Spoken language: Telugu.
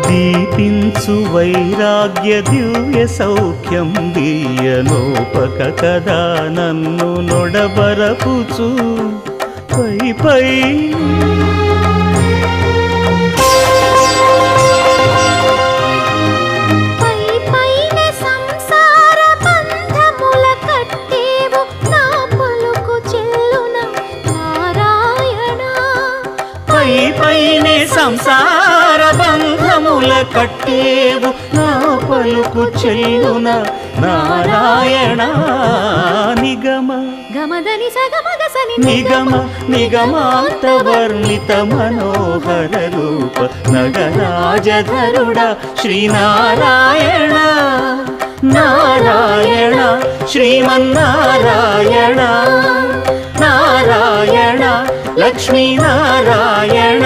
దీపించు వైరాగ్య దివ్య సౌఖ్యం దీయనోపక కదా నన్ను నొడబరపుచు పై పై పైనే సంసార బంధముల కట్టేవు నా పలుకు చెల్లున నారాయణ నిగమ గమదని సగమగసని నిగమ నిగమాంత వర్ణిత మనోహర రూప నగరాజధరుడ శ్రీనారాయణ నారాయణ శ్రీమన్నారాయణ నారాయణ లక్ష్మీనారాయణ